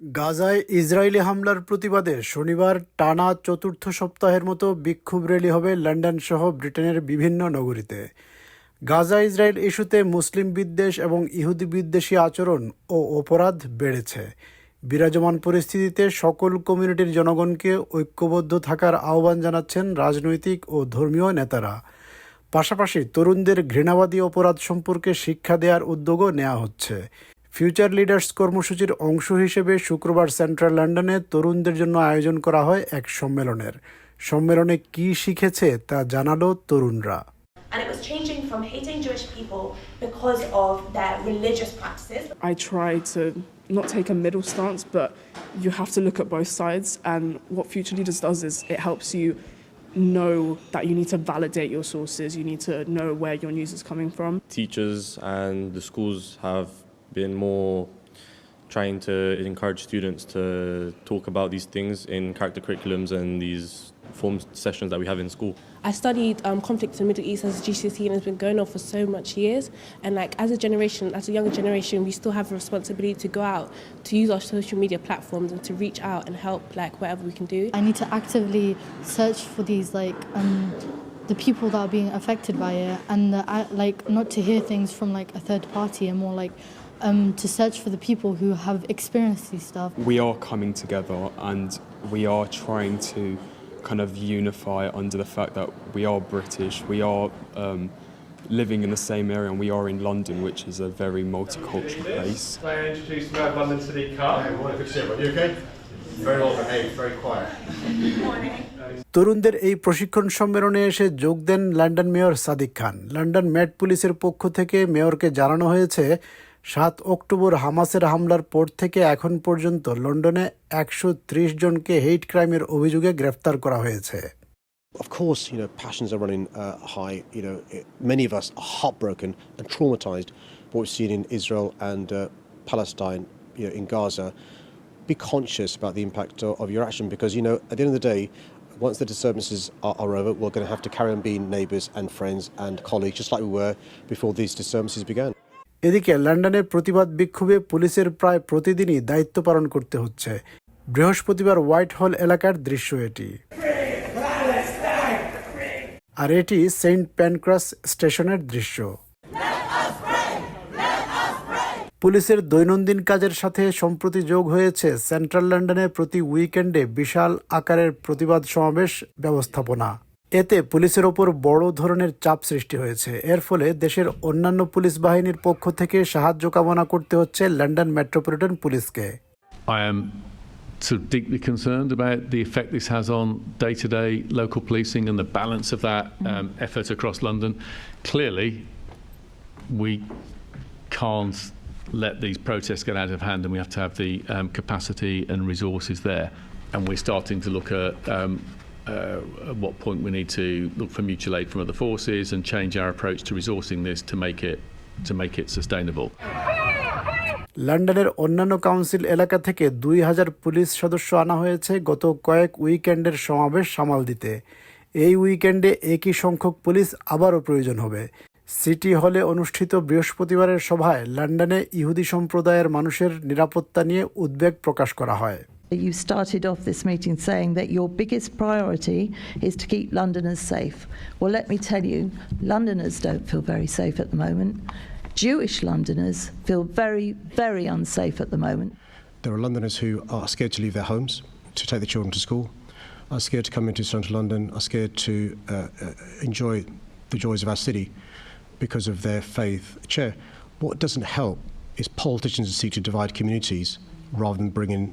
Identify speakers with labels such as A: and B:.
A: গাজায় ইসরায়েলি হামলার প্রতিবাদে শনিবার টানা চতুর্থ সপ্তাহের মতো বিক্ষোভ র্যালি হবে লন্ডন সহ ব্রিটেনের বিভিন্ন নগরীতে। গাজা ইসরায়েল ইস্যুতে মুসলিম বিদ্বেষ এবং ইহুদি বিদ্বেষী আচরণ ও অপরাধ বেড়েছে। বিরাজমান পরিস্থিতিতে সকল কমিউনিটির জনগণকে ঐক্যবদ্ধ থাকার আহ্বান জানাচ্ছেন রাজনৈতিক ও ধর্মীয় নেতারা। পাশাপাশি তরুণদের ঘৃণাবাদী অপরাধ সম্পর্কে শিক্ষা দেওয়ার উদ্যোগও নেওয়া হচ্ছে। ফিউচার লিডার্স কর্মসূচির অংশ হিসেবে শুক্রবার সেন্ট্রাল লন্ডনে তরুণদের জন্য আয়োজন করা হয় এক সম্মেলনে কী শিখেছে তা জানালো তরুণরা।
B: And it was changing from hating Jewish people because of their religious practices.
C: I try to not take a middle stance, but you have to look at both sides. And what Future Leaders does is it helps you know that you need to validate your sources. You need to know where your news is coming from.
D: Teachers and the schools have been more trying to encourage students to talk about these things in character curriculums and these formed sessions that we have in school.
E: I studied conflict in the Middle East as a GCSE, and it's been going on for so much years. And like as a generation, as a younger generation, we still have a responsibility to go out, to use our social media platforms and to reach out and help like whatever we can do.
F: I need to actively search for these the people that are being affected by it, and like not to hear things from like a third party, and more like to search for the people who have experienced these stuff.
G: We are coming together and we are trying to kind of unify under the fact that we are British, we are living in the same area, and we are in London, which is a very multicultural place.
H: May I introduce you to London City Car? Hey, what good to see you. You okay? Very well behaved, very quiet. Good morning.
A: তরুণদের এই প্রশিক্ষণ সম্মেলনে এসে যোগ দেন London mayor Sadiq খান। London মেট পুলিশের পক্ষ থেকে মেয়রকে জানানো হয়েছে 7 অক্টোবর হামাসের হামলার পর থেকে এখন পর্যন্ত লন্ডনে 130 জনকে হেইট ক্রাইমের অভিযোগে গ্রেফতার করা হয়েছে।
I: Of course, passions are running high. Many of us are heartbroken and traumatized by what we've seen in Israel and Palestine, in Gaza. Be conscious about the impact of your action because, at the end of the day, once the disturbances are over, we're going to have to carry on being neighbours and friends and colleagues, just like we were before these disturbances began.
A: এদিকে লন্ডনের প্রতিবাদ বিক্ষোভে পুলিশের প্রায় প্রতিদিনই দায়িত্ব পালন করতে হচ্ছে। বৃহস্পতিবার হোয়াইট হল এলাকার দৃশ্য এটি। আর এটি সেন্ট প্যানক্রাস স্টেশনের দৃশ্য। পুলিশের দৈনন্দিন কাজের সাথে সম্প্রতি যোগ হয়েছে সেন্ট্রাল লন্ডনে প্রতি উইকেন্ডে বিশাল আকারের প্রতিবাদ সমাবেশ ব্যবস্থাপনা। এতে পুলিশের ওপর বড় ধরনের চাপ সৃষ্টি হয়েছে। এর ফলে দেশের অন্যান্য পুলিশ বাহিনীর পক্ষ থেকে সাহায্য কামনা করতে হচ্ছে লন্ডন মেট্রোপলিটন পুলিশকে।
J: I am deeply concerned about the effect this has on day-to-day local policing and the balance of that effort across London. Clearly, we can't let these protests get out of hand, and we have to have the capacity and resources there. And we're starting to look at at what point we need to look for mutual aid from other forces and change our approach to resourcing this to make it sustainable.
A: লন্ডনের অন্যান্য council এলাকা থেকে 2000 police সদস্য আনা হয়েছে গত কয়েক উইকেন্ডের সমাবেশ সামাল দিতে। এই উইকেন্ডে একই সংখ্যক পুলিশ আবারও প্রয়োজন হবে। সিটি হলে অনুষ্ঠিত বৃহস্পতিবারের সভায় লন্ডনে ইহুদি সম্প্রদায়ের মানুষের নিরাপত্তা নিয়ে উদ্বেগ প্রকাশ করা হয়।
K: You started off this meeting saying that your biggest priority is to keep Londoners safe. Well, let me tell you, Londoners don't feel very safe at the moment. Jewish Londoners feel very, very unsafe at the moment.
I: There are Londoners who are scared to leave their homes, to take their children to school, are scared to come into central London, are scared to enjoy the joys of our city because of their faith. Chair, what doesn't help is politicians who seek to divide communities rather than bring in